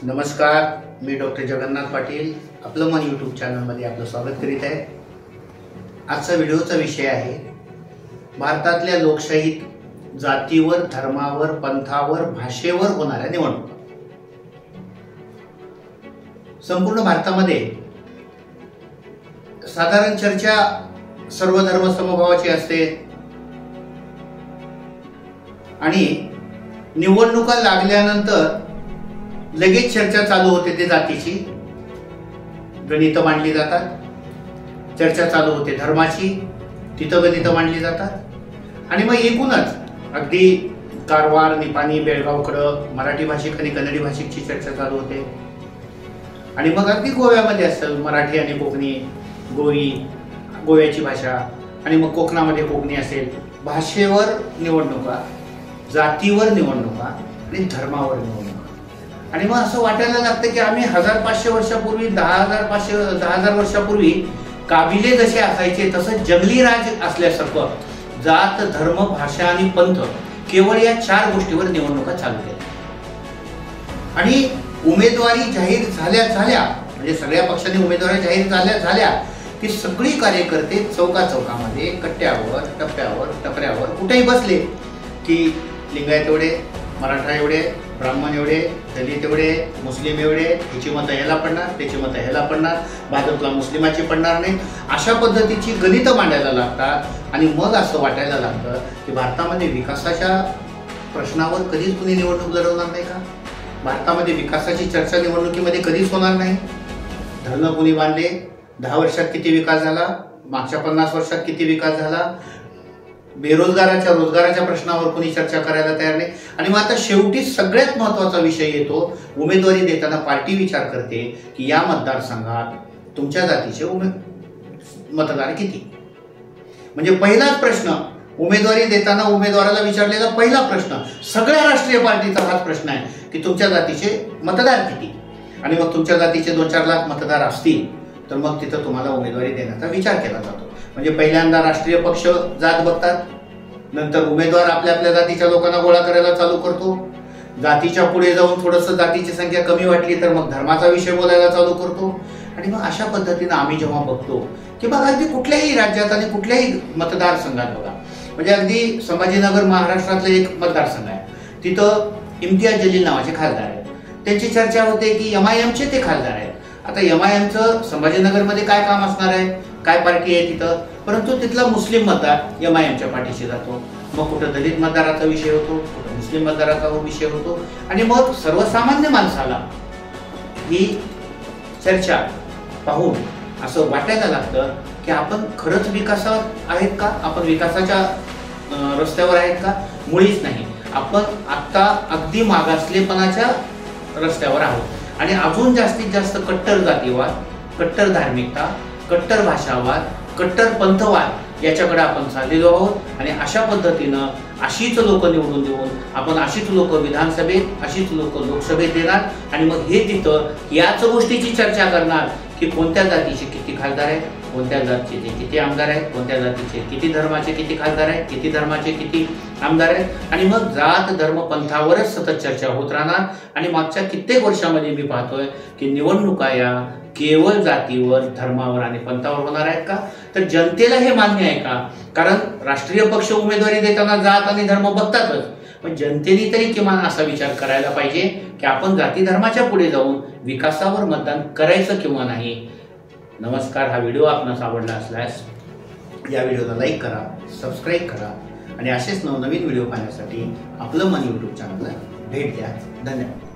नमस्कार, मी डॉक्टर जगन्नाथ पाटील आपलं मन यूट्यूब चॅनलमध्ये आपलं स्वागत करीत आहे। आजचा व्हिडिओचा विषय आहे भारतातल्या लोकशाहीत जातीवर, धर्मावर, पंथावर, भाषेवर होणाऱ्या निवडणुका। संपूर्ण भारतामध्ये साधारण चर्चा सर्व धर्म समभावाची असते आणि निवडणुका लागल्यानंतर लगेच चर्चा चालू होते ते जातीची, गणित मांडली जातात। चर्चा चालू होते धर्माची, तिथं गणित मांडली जातात आणि मग एकूणच अगदी कारवार, निपाणी, बेळगावकडं मराठी भाषिक आणि कन्नडी भाषिकची चर्चा चालू होते आणि मग अगदी गोव्यामध्ये असेल मराठी आणि कोकणी, गोव्याची भाषा आणि मग कोकणामध्ये कोकणी असेल। भाषेवर निवडणुका, जातीवर निवडणुका आणि धर्मावर निवडणुका। आणि मग असं वाटायला लागतं की आम्ही 1500 वर्षापूर्वी, 10,000 वर्षापूर्वी काबिले जसे असायचे तसं जंगली राज असल्यासारखं जात, धर्म, भाषा आणि पंथ केवळ या 4 गोष्टीवर निवडणुका चालू केल्या। आणि उमेदवारी जाहीर झाल्या म्हणजे सगळ्या पक्षांनी उमेदवारी जाहीर झाल्या की सगळी कार्यकर्ते चौकामध्ये, कट्ट्यावर, टपऱ्यावर कुठेही बसले की लिंगायत एवढे, मराठा एवढे, ब्राह्मण एवढे, दलित एवढे, मुस्लिम एवढे, ह्याची मतं ह्याला पडणार, त्याची मतं ह्याला पडणार, भाजपला मुस्लिमाची पडणार नाही, अशा पद्धतीची गणित मांडायला लागतात। आणि मग असं वाटायला लागतं की भारतामध्ये विकासाच्या प्रश्नावर कधीच कुणी निवडणूक लढवणार नाही का? भारतामध्ये विकासाची चर्चा निवडणुकीमध्ये कधीच होणार नाही। धरणं कुणी बांधले, 10 वर्षात किती विकास झाला, मागच्या 50 वर्षात किती विकास झाला, रोजगाराच्या प्रश्नावर कोणी चर्चा करायला तयार नाही। आणि मग आता शेवटी सगळ्यात महत्त्वाचा विषय येतो, उमेदवारी देताना पार्टी विचार करते की या मतदारसंघात तुमच्या जातीचे मतदार किती। म्हणजे पहिलाच प्रश्न उमेदवारी देताना उमेदवाराला विचारलेला पहिला प्रश्न सगळ्या राष्ट्रीय पार्टीचा हाच प्रश्न आहे की तुमच्या जातीचे मतदार किती। आणि मग तुमच्या जातीचे 2-4 लाख मतदार असतील तर मग तिथं तुम्हाला उमेदवारी देण्याचा विचार केला जातो। म्हणजे पहिल्यांदा राष्ट्रीय पक्ष जात बघतात, नंतर उमेदवार आपल्या जातीच्या लोकांना गोळा करायला चालू करतो, जातीच्या पुढे जाऊन थोडंसं जातीची संख्या कमी वाटली तर मग धर्माचा विषय बोलायला चालू करतो। आणि मग अशा पद्धतीने आम्ही जेव्हा बघतो की बघा अगदी कुठल्याही राज्यात आणि कुठल्याही मतदारसंघात बघा, म्हणजे अगदी संभाजीनगर महाराष्ट्रातलं एक मतदारसंघ आहे, तिथं इम्तियाज जलील नावाचे खासदार आहेत। त्यांची चर्चा होते की MIMचे ते खासदार आहेत। आता MIMचं संभाजीनगरमध्ये काय काम असणार आहे, काय पार्टी आहे तिथं, परंतु तिथला मुस्लिम मतदार MIMच्या पाठीशी जातो। मग कुठं दलित मतदाराचा विषय होतो, कुठं मुस्लिम मतदाराचा विषय होतो। आणि मग सर्वसामान्य माणसाला ही चर्चा पाहून असं वाटायला लागतं की आपण खरंच विकासात आहेत का, आपण विकासाच्या रस्त्यावर आहेत का? मुळीच नाही, आपण आता अगदी मागासलेपणाच्या रस्त्यावर आहोत। आणि अजून जास्तीत जास्त कट्टर जातीवाद, कट्टर धार्मिकता, कट्टर भाषावाद, कट्टर पंथवाद याच्याकडे आपण चाललेलो आहोत। आणि अशा पद्धतीनं अशीच लोक निवडून देऊन आपण अशीच लोक विधानसभेत, अशीच लोक लोकसभेत देणार आणि मग हे तिथं याच गोष्टीची चर्चा करणार की कोणत्या जातीचे किती खासदार आहेत, कोणत्या जातीचे किती आमदार आहेत, कोणत्या जातीचे किती, धर्माचे किती खासदार आहेत, किती धर्माचे किती आमदार आहेत। आणि मग जात, धर्म, पंथावरच सतत चर्चा होत राहणार। आणि मागच्या कित्येक वर्षामध्ये मी पाहतोय की निवडणुका या केवळ जातीवर, धर्मावर आणि पंथावर होणार आहेत का? तर जनतेला हे मान्य आहे का? कारण राष्ट्रीय पक्ष उमेदवारी देताना जात आणि धर्म बघतातच, पण जनतेने तरी किमान असा विचार करायला पाहिजे की आपण जाती धर्माच्या पुढे जाऊन विकासावर मतदान करायचं किंवा नाही। नमस्कार, हा व्हिडिओ आपणास आवडला असल्यास या व्हिडिओला लाईक करा, सबस्क्राईब करा आणि असेच नवनवीन व्हिडिओ पाहण्यासाठी आपलं मन यूट्यूब चॅनलला भेट द्या। धन्यवाद।